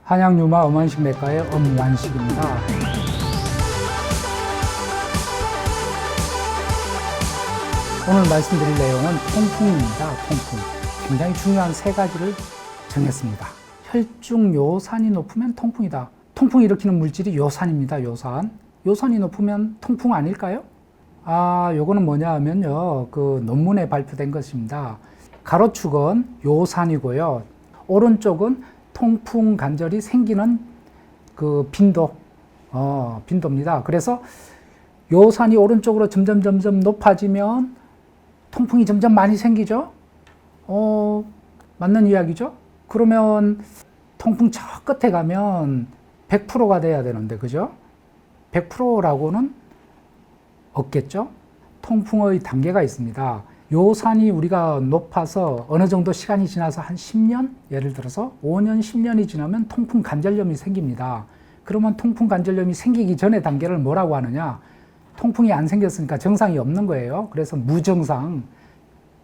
한양유마 음원식내과의 엄완식입니다. 오늘 말씀드릴 내용은 통풍입니다. 통풍. 굉장히 중요한 세 가지를 정했습니다. 혈중 요산이 높으면 통풍이다. 통풍 일으키는 물질이 요산입니다. 요산. 요산이 높으면 통풍 아닐까요? 요거는 뭐냐 하면요. 그 논문에 발표된 것입니다. 가로축은 요산이고요. 오른쪽은 통풍 관절이 생기는 그 빈도입니다. 그래서 요산이 오른쪽으로 점점 높아지면 통풍이 점점 많이 생기죠? 맞는 이야기죠? 그러면 통풍 저 끝에 가면 100%가 돼야 되는데, 그죠? 100%라고는 없겠죠? 통풍의 단계가 있습니다. 요산이 우리가 높아서 어느 정도 시간이 지나서 한 10년? 예를 들어서 5년, 10년이 지나면 통풍 관절염이 생깁니다. 그러면 통풍 관절염이 생기기 전의 단계를 뭐라고 하느냐? 통풍이 안 생겼으니까 정상이 없는 거예요. 그래서 무증상.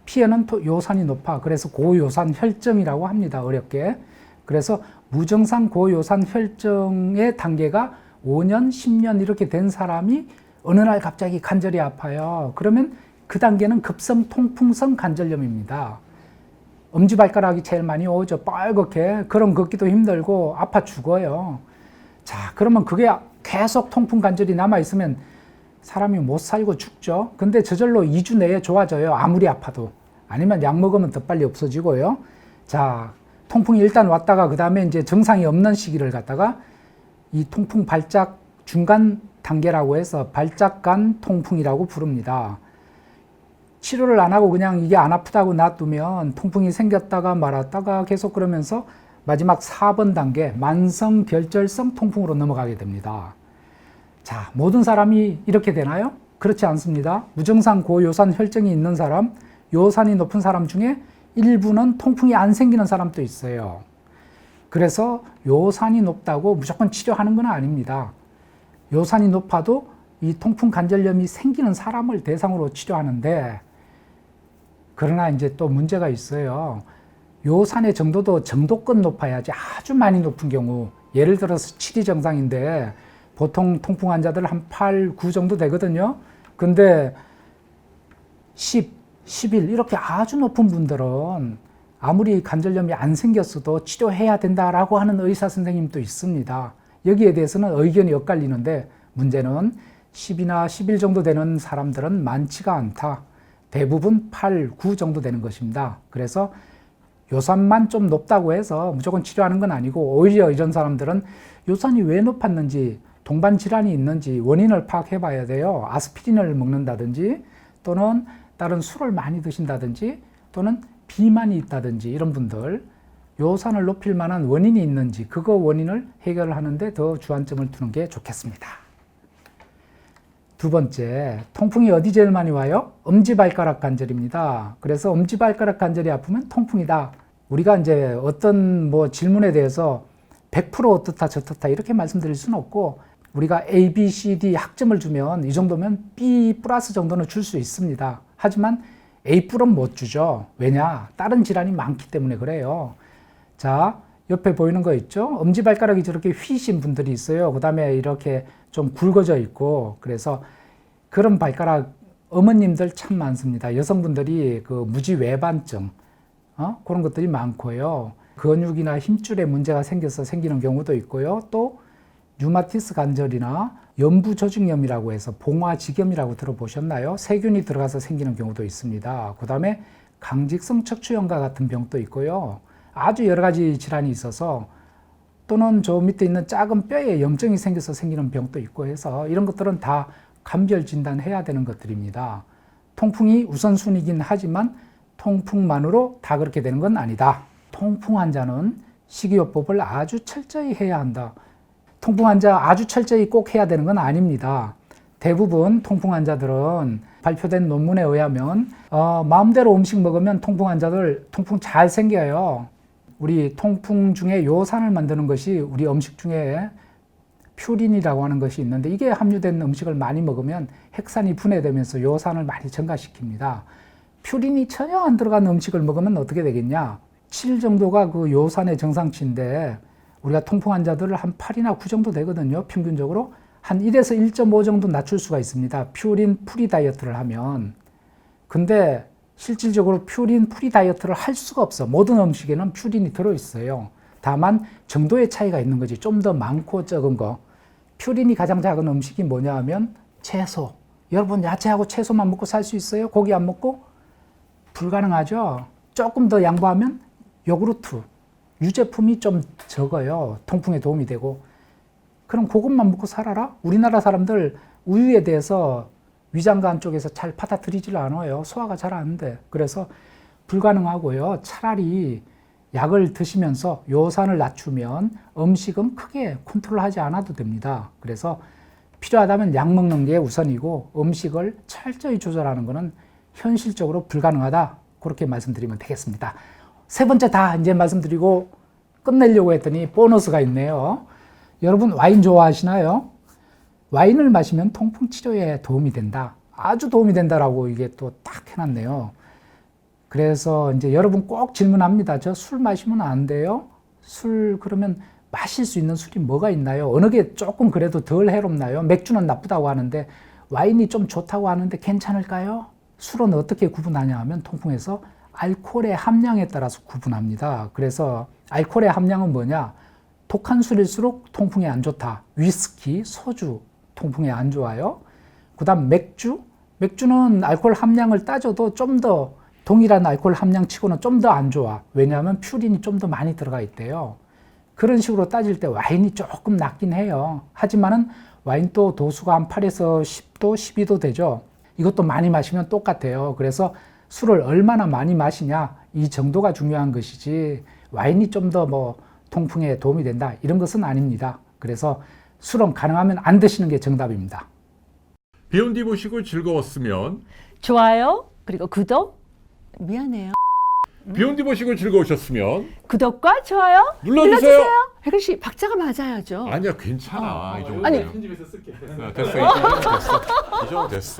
피에는 요산이 높아. 그래서 고요산 혈증이라고 합니다. 어렵게. 그래서 무증상 고요산 혈증의 단계가 5년, 10년 이렇게 된 사람이 어느 날 갑자기 관절이 아파요. 그러면 그 단계는 급성 통풍성 관절염입니다. 엄지발가락이 제일 많이 오죠. 빨갛게. 걸음 걷기도 힘들고 아파 죽어요. 자, 그러면 그게 계속 통풍 관절이 남아있으면 사람이 못 살고 죽죠. 근데 저절로 2주 내에 좋아져요. 아무리 아파도. 아니면 약 먹으면 더 빨리 없어지고요. 자, 통풍이 일단 왔다가 그 다음에 이제 정상이 없는 시기를 갖다가 이 통풍 발작 중간 단계라고 해서 발작간 통풍이라고 부릅니다. 치료를 안 하고 그냥 이게 안 아프다고 놔두면 통풍이 생겼다가 말았다가 계속 그러면서 마지막 4번 단계 만성 결절성 통풍으로 넘어가게 됩니다. 자, 모든 사람이 이렇게 되나요? 그렇지 않습니다. 무증상 고요산 혈증이 있는 사람, 요산이 높은 사람 중에 일부는 통풍이 안 생기는 사람도 있어요. 그래서 요산이 높다고 무조건 치료하는 건 아닙니다. 요산이 높아도 이 통풍 관절염이 생기는 사람을 대상으로 치료하는데, 그러나 이제 또 문제가 있어요. 요산의 정도도 정도껏 높아야지. 아주 많이 높은 경우, 예를 들어서 7이 정상인데 보통 통풍 환자들 한 8, 9 정도 되거든요. 근데 10, 11 이렇게 아주 높은 분들은 아무리 관절염이 안 생겼어도 치료해야 된다라고 하는 의사 선생님도 있습니다. 여기에 대해서는 의견이 엇갈리는데, 문제는 10이나 11 정도 되는 사람들은 많지가 않다. 대부분 8, 9 정도 되는 것입니다. 그래서 요산만 좀 높다고 해서 무조건 치료하는 건 아니고, 오히려 이런 사람들은 요산이 왜 높았는지, 동반 질환이 있는지 원인을 파악해 봐야 돼요. 아스피린을 먹는다든지, 또는 다른 술을 많이 드신다든지, 또는 비만이 있다든지, 이런 분들 요산을 높일 만한 원인이 있는지 그거 원인을 해결하는데 더 주안점을 두는 게 좋겠습니다. 두 번째, 통풍이 어디 제일 많이 와요? 엄지발가락 관절입니다. 그래서 엄지발가락 관절이 아프면 통풍이다. 우리가 이제 어떤 질문에 대해서 100% 어떻다 저떻다 이렇게 말씀드릴 수는 없고, 우리가 A, B, C, D 학점을 주면 이 정도면 B 플러스 정도는 줄 수 있습니다. 하지만 A 뿔은 못 주죠. 왜냐? 다른 질환이 많기 때문에 그래요. 자, 옆에 보이는 거 있죠? 엄지발가락이 저렇게 휘신 분들이 있어요. 그 다음에 이렇게 좀 굵어져 있고, 그래서 그런 발가락 어머님들 참 많습니다. 여성분들이 그 무지외반증, 그런 것들이 많고요. 근육이나 힘줄에 문제가 생겨서 생기는 경우도 있고요. 또 류마티스 관절이나 연부조직염이라고 해서 봉화지겸이라고 들어보셨나요? 세균이 들어가서 생기는 경우도 있습니다. 그 다음에 강직성 척추염과 같은 병도 있고요. 아주 여러 가지 질환이 있어서, 또는 저 밑에 있는 작은 뼈에 염증이 생겨서 생기는 병도 있고 해서 이런 것들은 다 감별 진단해야 되는 것들입니다. 통풍이 우선순위이긴 하지만 통풍만으로 다 그렇게 되는 건 아니다. 통풍 환자는 식이요법을 아주 철저히 해야 한다. 통풍 환자 아주 철저히 꼭 해야 되는 건 아닙니다. 대부분 통풍 환자들은 발표된 논문에 의하면 마음대로 음식 먹으면 통풍 환자들 통풍 잘 생겨요. 우리 통풍 중에 요산을 만드는 것이 우리 음식 중에 퓨린이라고 하는 것이 있는데, 이게 함유된 음식을 많이 먹으면 핵산이 분해되면서 요산을 많이 증가시킵니다. 퓨린이 전혀 안 들어간 음식을 먹으면 어떻게 되겠냐? 7 정도가 그 요산의 정상치인데 우리가 통풍 환자들을 한 8이나 9 정도 되거든요. 평균적으로. 한 1에서 1.5 정도 낮출 수가 있습니다. 퓨린 프리 다이어트를 하면. 근데 실질적으로 퓨린 프리 다이어트를 할 수가 없어. 모든 음식에는 퓨린이 들어있어요. 다만 정도의 차이가 있는 거지. 좀 더 많고 적은 거. 퓨린이 가장 작은 음식이 뭐냐 하면 채소. 여러분 야채하고 채소만 먹고 살 수 있어요? 고기 안 먹고? 불가능하죠. 조금 더 양보하면 요구르트. 유제품이 좀 적어요. 통풍에 도움이 되고. 그럼 그것만 먹고 살아라? 우리나라 사람들 우유에 대해서 위장관 쪽에서 잘 받아들이질 않아요. 소화가 잘 안 돼. 그래서 불가능하고요. 차라리 약을 드시면서 요산을 낮추면 음식은 크게 컨트롤하지 않아도 됩니다. 그래서 필요하다면 약 먹는 게 우선이고 음식을 철저히 조절하는 것은 현실적으로 불가능하다. 그렇게 말씀드리면 되겠습니다. 세 번째 다 이제 말씀드리고 끝내려고 했더니 보너스가 있네요. 여러분 와인 좋아하시나요? 와인을 마시면 통풍 치료에 도움이 된다. 아주 도움이 된다라고 이게 또 딱 해놨네요. 그래서 이제 여러분 꼭 질문합니다. 저 술 마시면 안 돼요? 술 그러면 마실 수 있는 술이 뭐가 있나요? 어느 게 조금 그래도 덜 해롭나요? 맥주는 나쁘다고 하는데 와인이 좀 좋다고 하는데 괜찮을까요? 술은 어떻게 구분하냐 하면 통풍에서 알코올의 함량에 따라서 구분합니다. 그래서 알코올의 함량은 뭐냐? 독한 술일수록 통풍에 안 좋다. 위스키, 소주, 통풍에 안 좋아요. 그 다음 맥주? 맥주는 알코올 함량을 따져도 좀 더 동일한 알코올 함량 치고는 좀 더 안 좋아. 왜냐하면 퓨린이 좀 더 많이 들어가 있대요. 그런 식으로 따질 때 와인이 조금 낫긴 해요. 하지만은 와인도 도수가 한 8에서 10도, 12도 되죠. 이것도 많이 마시면 똑같아요. 그래서 술을 얼마나 많이 마시냐 이 정도가 중요한 것이지 와인이 좀 더 뭐 통풍에 도움이 된다 이런 것은 아닙니다. 그래서 술은 가능하면 안 드시는 게 정답입니다. 비욘디 보시고 즐거웠으면 좋아요, 그리고 구독. 미안해요. 비욘디 보시고 즐거우셨으면 구독과 좋아요 눌러주세요. 혜근 씨, 박자가 맞아야죠. 아니야 괜찮아. 이 정도 아니. 편집해서 쓸게. 됐어. 이 정도 됐어.